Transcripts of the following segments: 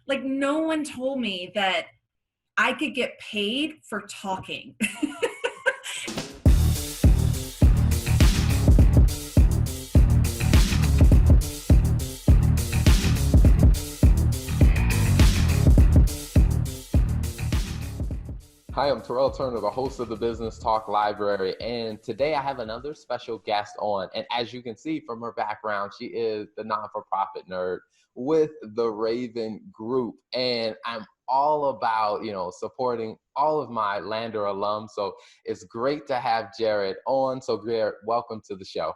like no one told me that I could get paid for talking. Hi, I'm Terrell Turner, the host of the Business Talk Library, and today I have another special guest on. And as you can see from her background, she is the non-for-profit nerd with the Rayvan Group, and I'm all about supporting all of my Lander alums. So it's great to have Jarrett on. So Jarrett, welcome to the show.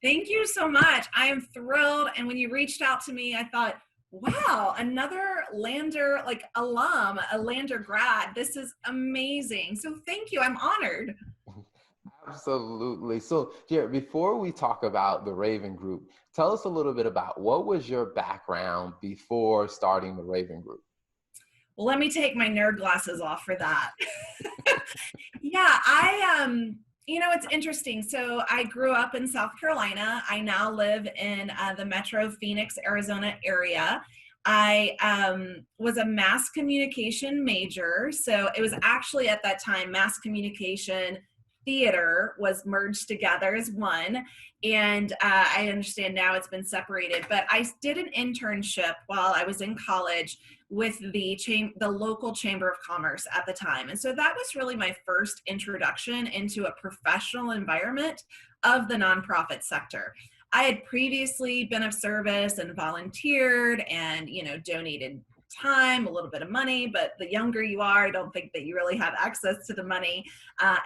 Thank you so much. I am thrilled. And when you reached out to me, I thought, wow, another Lander alum, a Lander grad. This is amazing. So thank you. I'm honored. Absolutely. So, Jared, before we talk about the Rayvan Group, tell us a little bit about what was your background before starting the Rayvan Group? Well, let me take my nerd glasses off for that. Yeah, it's interesting. So I grew up in South Carolina. I now live in the Metro Phoenix, Arizona area. I was a mass communication major. So it was actually at that time, mass communication theater was merged together as one. And I understand now it's been separated, but I did an internship while I was in college with the local chamber of commerce at the time. And so that was really my first introduction into a professional environment of the nonprofit sector. I had previously been of service and volunteered and, donated time, a little bit of money, but the younger you are, I don't think that you really have access to the money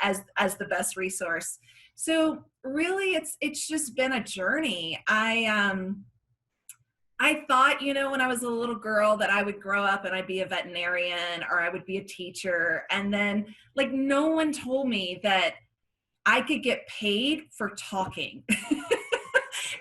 as the best resource. So really it's just been a journey. I thought, when I was a little girl that I would grow up and I'd be a veterinarian or I would be a teacher. And then no one told me that I could get paid for talking.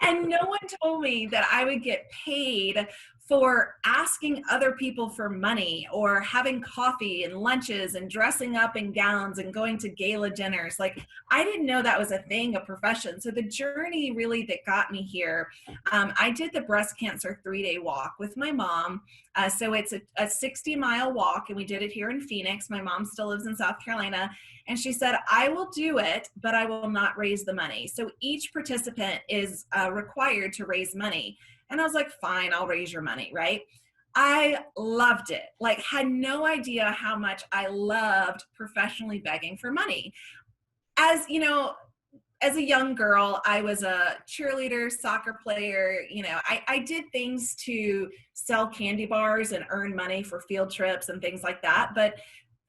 And no one told me that I would get paid for asking other people for money or having coffee and lunches and dressing up in gowns and going to gala dinners. I didn't know that was a thing, a profession. So the journey really that got me here, I did the breast cancer 3-day walk with my mom. So it's a 60-mile walk, and we did it here in Phoenix. My mom still lives in South Carolina. And she said, I will do it, but I will not raise the money. So each participant is required to raise money. And I was like, fine, I'll raise your money, right? I loved it. Had no idea how much I loved professionally begging for money. As a young girl, I was a cheerleader, soccer player. I did things to sell candy bars and earn money for field trips and things like that. But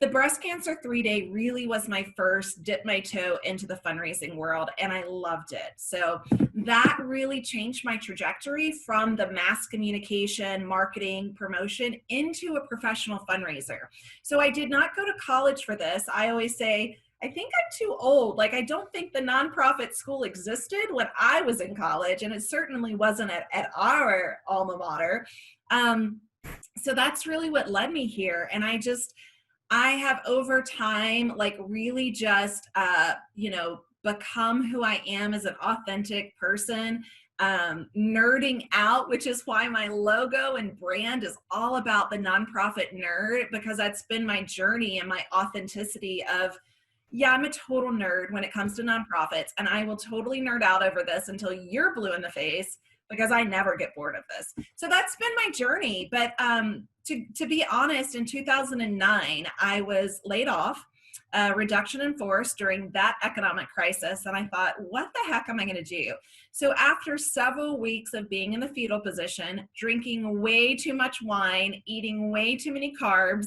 the breast cancer 3-day really was my first dip my toe into the fundraising world, and I loved it. So that really changed my trajectory from the mass communication, marketing, promotion into a professional fundraiser. So I did not go to college for this. I always say, I think I'm too old. I don't think the nonprofit school existed when I was in college, and it certainly wasn't at our alma mater. So that's really what led me here. And I have over time, really just, become who I am as an authentic person, nerding out, which is why my logo and brand is all about the nonprofit nerd, because that's been my journey and my authenticity of, yeah, I'm a total nerd when it comes to nonprofits, and I will totally nerd out over this until you're blue in the face, because I never get bored of this. So that's been my journey. But to be honest, in 2009, I was laid off, reduction in force during that economic crisis. And I thought, what the heck am I going to do? So after several weeks of being in the fetal position, drinking way too much wine, eating way too many carbs,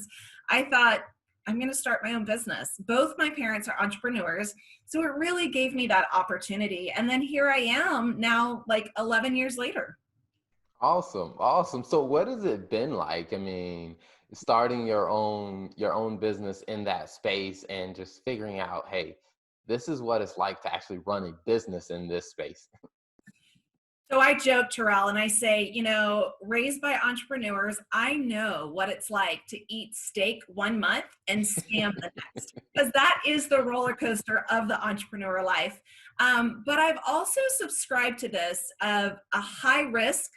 I thought, I'm going to start my own business. Both my parents are entrepreneurs. So it really gave me that opportunity. And then here I am now, 11 years later. Awesome, awesome. So what has it been like? I mean, starting your own business in that space and just figuring out, hey, this is what it's like to actually run a business in this space. So I joke, Terrell, and I say, raised by entrepreneurs, I know what it's like to eat steak 1 month and scam the next, because that is the roller coaster of the entrepreneur life. But I've also subscribed to this of a high risk,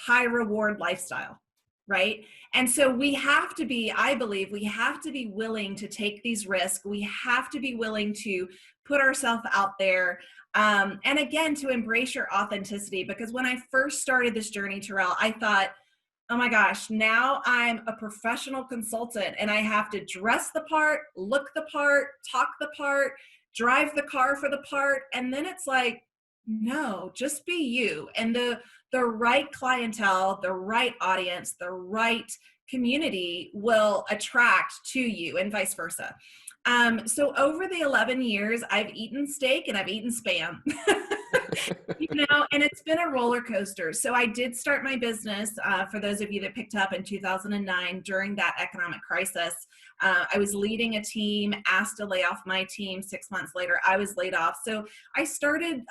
high reward lifestyle. right? And so we have to be, I believe, we have to be willing to take these risks. We have to be willing to put ourselves out there. And again, to embrace your authenticity. Because when I first started this journey, Terrell, I thought, oh my gosh, now I'm a professional consultant and I have to dress the part, look the part, talk the part, drive the car for the part. And then it's like, no, just be you. And the right clientele, the right audience, the right community will attract to you and vice versa. So over the 11 years, I've eaten steak and I've eaten spam. You know, and it's been a roller coaster. So I did start my business, for those of you that picked up, in 2009 during that economic crisis. I was leading a team, asked to lay off my team. 6 months later, I was laid off. So I started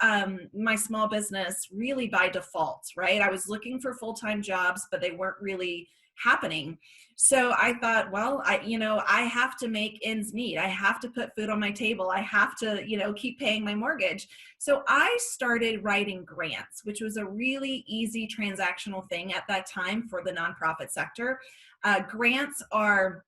my small business really by default, right? I was looking for full-time jobs, but they weren't really happening. So I thought, well, I have to make ends meet. I have to put food on my table. I have to, keep paying my mortgage. So I started writing grants, which was a really easy transactional thing at that time for the nonprofit sector. Grants are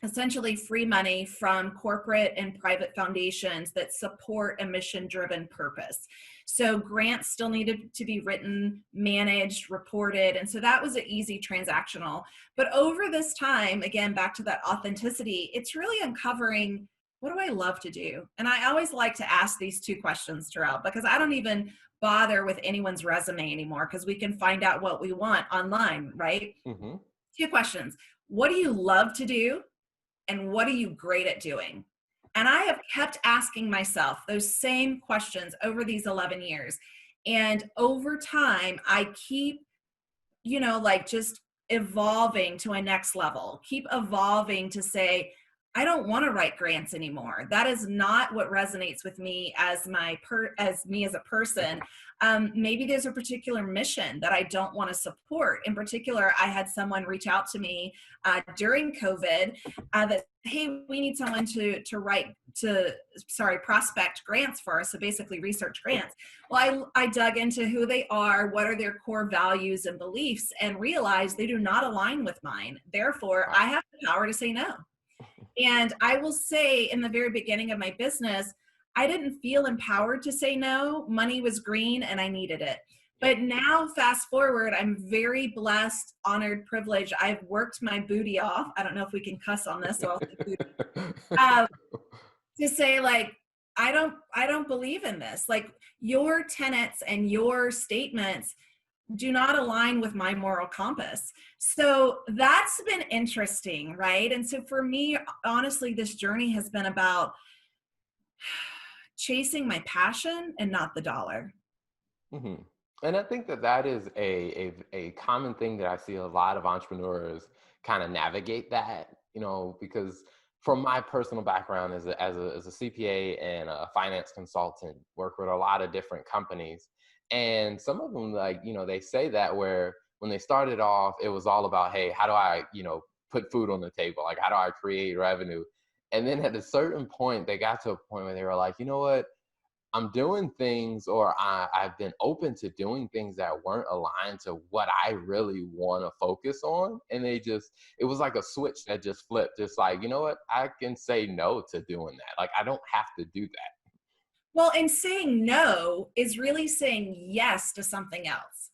essentially free money from corporate and private foundations that support a mission-driven purpose. So grants still needed to be written, managed, reported, and so that was an easy transactional. But over this time, again, back to that authenticity, it's really uncovering, what do I love to do? And I always like to ask these two questions, Terrell, because I don't even bother with anyone's resume anymore because we can find out what we want online, right? Mm-hmm. Two questions. What do you love to do? And what are you great at doing? And I have kept asking myself those same questions over these 11 years. And over time, I keep, just evolving to a next level, keep evolving to say, I don't want to write grants anymore. That is not what resonates with me as me as a person. Maybe there's a particular mission that I don't want to support. In particular, I had someone reach out to me during COVID that, hey, we need someone to prospect grants for us. So basically research grants. Well, I dug into who they are, what are their core values and beliefs, and realized they do not align with mine. Therefore, I have the power to say no. And I will say, in the very beginning of my business, I didn't feel empowered to say no. Money was green and I needed it. But now, fast forward, I'm very blessed, honored, privileged. I've worked my booty off. I don't know if we can cuss on this, so I'll say booty. To say, like, I don't believe in this. Like, your tenets and your statements do not align with my moral compass. So that's been interesting, right? And so for me, honestly, this journey has been about chasing my passion and not the dollar. Mm-hmm. And I think that is a common thing that I see a lot of entrepreneurs kind of navigate that, because from my personal background as a CPA and a finance consultant, work with a lot of different companies. And some of them, they say that where when they started off, it was all about, hey, how do I, put food on the table? Like, how do I create revenue? And then at a certain point, they got to a point where they were like, you know what? I'm doing things, or I've been open to doing things that weren't aligned to what I really want to focus on. And it was like a switch that just flipped. Just like, you know what? I can say no to doing that. Like, I don't have to do that. Well, and saying no is really saying yes to something else,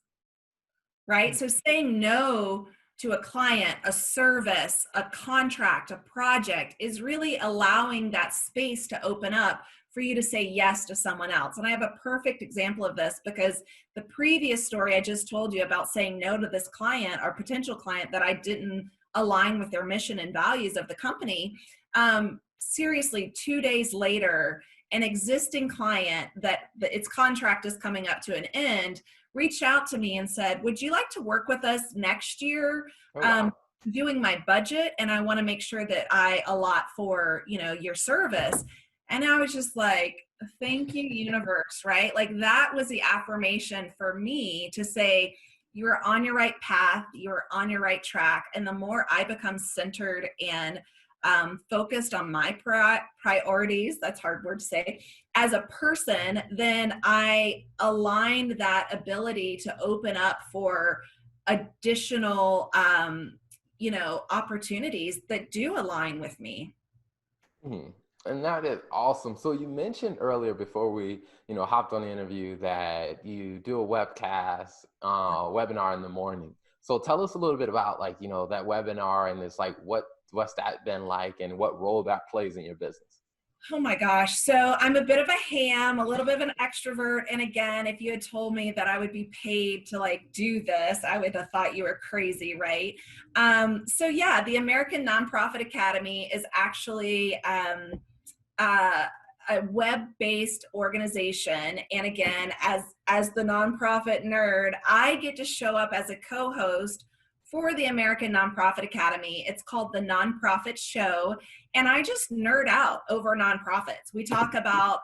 right? So saying no to a client, a service, a contract, a project is really allowing that space to open up for you to say yes to someone else. And I have a perfect example of this because the previous story I just told you about saying no to this client or potential client that I didn't align with their mission and values of the company. Seriously, 2 days later, an existing client that its contract is coming up to an end reached out to me and said, would you like to work with us next year? Oh, wow. Doing my budget, and I want to make sure that I allot for, your service. And I was just like, thank you, universe, right? Like, that was the affirmation for me to say, you're on your right path, you're on your right track. And the more I become centered and focused on my priorities, that's a hard word to say, as a person, then I aligned that ability to open up for additional, opportunities that do align with me. Mhm. And that is awesome. So you mentioned earlier before we, hopped on the interview that you do a webcast, webinar in the morning. So tell us a little bit about like, that webinar and it's like, what's that been like and what role that plays in your business? Oh my gosh. So I'm a bit of a ham, a little bit of an extrovert. And again, if you had told me that I would be paid to like do this, I would have thought you were crazy, right? So yeah, the American Nonprofit Academy is actually uh, a web-based organization. And again, as the nonprofit nerd, I get to show up as a co-host for the American Nonprofit Academy. It's called the Nonprofit Show. And I just nerd out over nonprofits. We talk about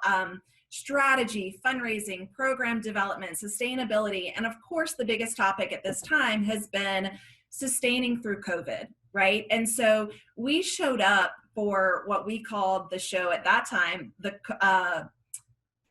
strategy, fundraising, program development, sustainability. And of course, the biggest topic at this time has been sustaining through COVID, right? And so we showed up for what we called the show at that time, the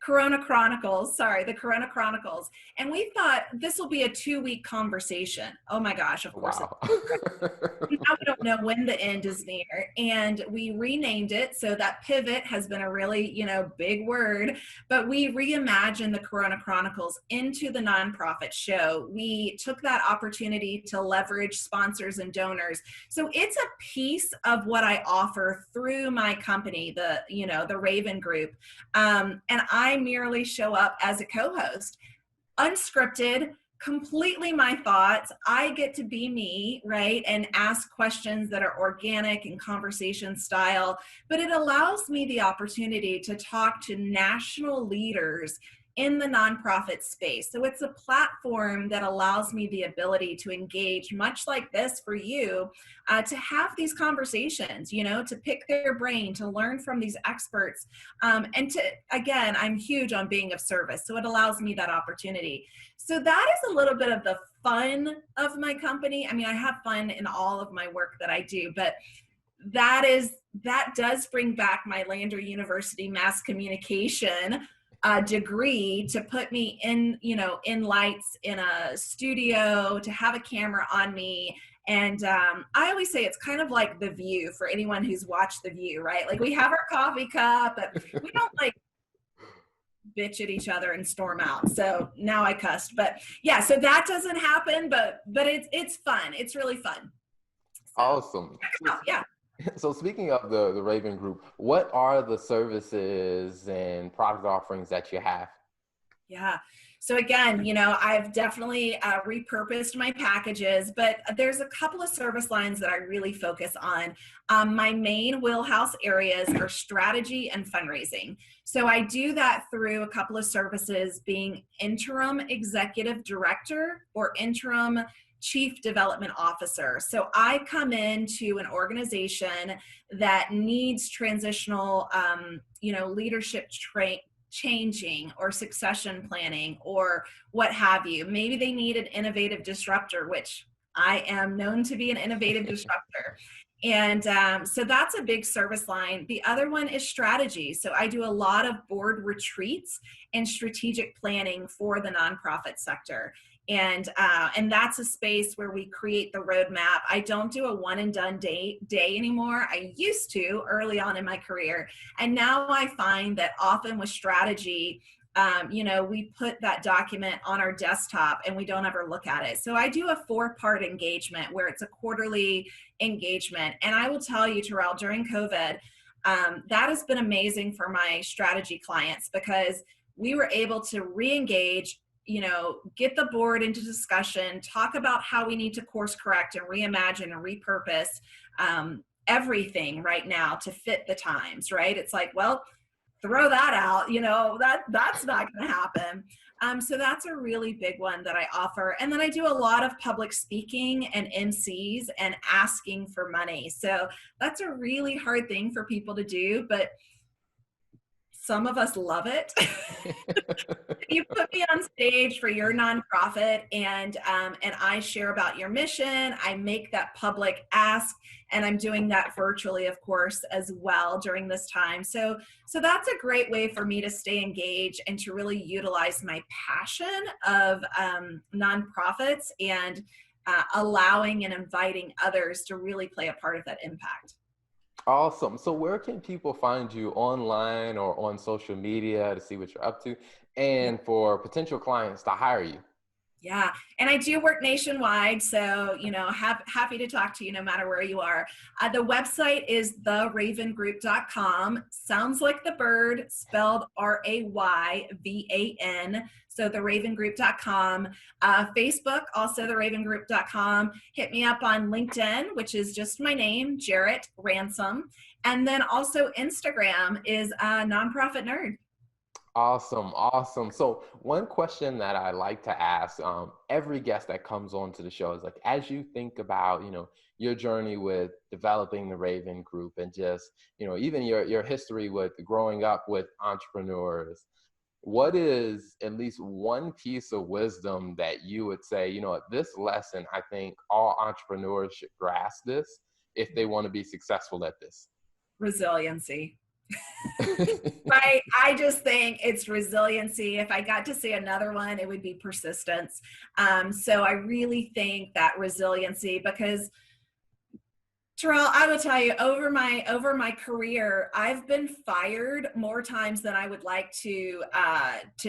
Corona Chronicles, the Corona Chronicles. And we thought this will be a 2-week conversation. Oh my gosh, of course. Wow. Now we don't know when the end is near. And we renamed it. So that pivot has been a really, big word, but we reimagined the Corona Chronicles into the nonprofit show. We took that opportunity to leverage sponsors and donors. So it's a piece of what I offer through my company, the Rayvan Group. And I merely show up as a co-host, unscripted, completely my thoughts. I get to be me, right? And ask questions that are organic and conversation style, but it allows me the opportunity to talk to national leaders in the nonprofit space. So it's a platform that allows me the ability to engage, much like this for you, to have these conversations, to pick their brain, to learn from these experts. And to, again, I'm huge on being of service. So it allows me that opportunity. So that is a little bit of the fun of my company. I mean, I have fun in all of my work that I do, but that does bring back my Lander University mass communication degree to put me in lights in a studio, to have a camera on me. And I always say it's kind of like The View for anyone who's watched The View, right? Like we have our coffee cup, but we don't like bitch at each other and storm out. So now I cussed, but yeah, so that doesn't happen, but it's fun. It's really fun. So, Awesome. yeah. So speaking of the Rayvan Group, what are the services and product offerings that you have? Yeah. So again, I've definitely repurposed my packages, but there's a couple of service lines that I really focus on. My main wheelhouse areas are strategy and fundraising. So I do that through a couple of services, being interim executive director or interim chief development officer. So I come into an organization that needs transitional, leadership changing or succession planning or what have you. Maybe they need an innovative disruptor, which I am known to be an innovative disruptor. And so that's a big service line. The other one is strategy. So I do a lot of board retreats and strategic planning for the nonprofit sector. And that's a space where we create the roadmap. I don't do a one and done day anymore. I used to early on in my career. And now I find that often with strategy, we put that document on our desktop and we don't ever look at it. So I do a 4-part engagement where it's a quarterly engagement. And I will tell you, Terrell, during COVID, that has been amazing for my strategy clients because we were able to re-engage, get the board into discussion, talk about how we need to course correct and reimagine and repurpose everything right now to fit the times, right? It's like, well, throw that out, that's not going to happen. So that's a really big one that I offer. And then I do a lot of public speaking and MCs and asking for money. So that's a really hard thing for people to do, but some of us love it. You put me on stage for your nonprofit and I share about your mission. I make that public ask, and I'm doing that virtually, of course, as well during this time. So that's a great way for me to stay engaged and to really utilize my passion of nonprofits and allowing and inviting others to really play a part of that impact. Awesome. So where can people find you online or on social media to see what you're up to and for potential clients to hire you? Yeah, and I do work nationwide, so happy to talk to you no matter where you are. The website is theravengroup.com. Sounds like the bird, spelled Rayvan. So theravengroup.com. Facebook, also theravengroup.com. Hit me up on LinkedIn, which is just my name, Jarrett Ransom. And then also Instagram is Nonprofit Nerd. Awesome, awesome. So one question that I like to ask every guest that comes on to the show is like, as you think about, your journey with developing the Raven Group and just, even your history with growing up with entrepreneurs, what is at least one piece of wisdom that you would say, this lesson, I think all entrepreneurs should grasp this if they want to be successful at this? Resiliency. Right. I just think it's resiliency. If I got to say another one, it would be persistence. So I really think that resiliency, because Terrell, I will tell you, over my career, I've been fired more times than I would like to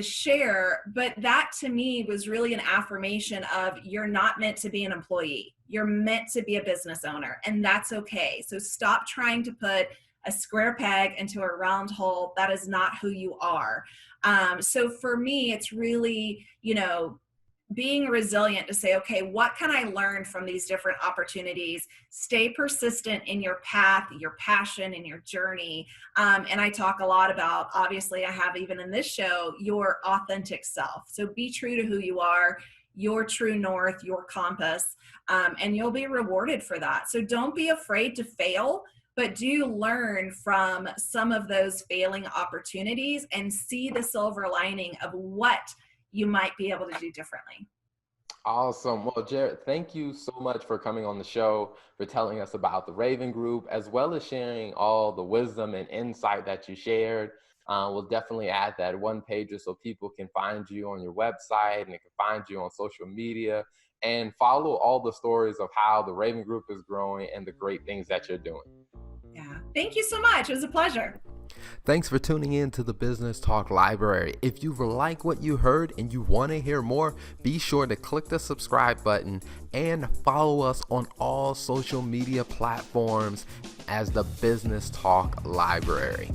share. But that to me was really an affirmation of, you're not meant to be an employee. You're meant to be a business owner, and that's okay. So stop trying to put a square peg into a round hole. That is not who you are. So for me, it's really, being resilient to say, okay, what can I learn from these different opportunities? Stay persistent in your path, your passion, and your journey. And I talk a lot about, obviously I have even in this show, your authentic self. So be true to who you are, your true north, your compass, and you'll be rewarded for that. So don't be afraid to fail, but do learn from some of those failing opportunities and see the silver lining of what you might be able to do differently. Awesome. Well, Jarrett, thank you so much for coming on the show, for telling us about the Raven Group, as well as sharing all the wisdom and insight that you shared. We'll definitely add that one pager so people can find you on your website and they can find you on social media and follow all the stories of how the Raven Group is growing and the great things that you're doing. Yeah. Thank you so much. It was a pleasure. Thanks for tuning in to the Business Talk Library. If you like what you heard and you want to hear more, be sure to click the subscribe button and follow us on all social media platforms as the Business Talk Library.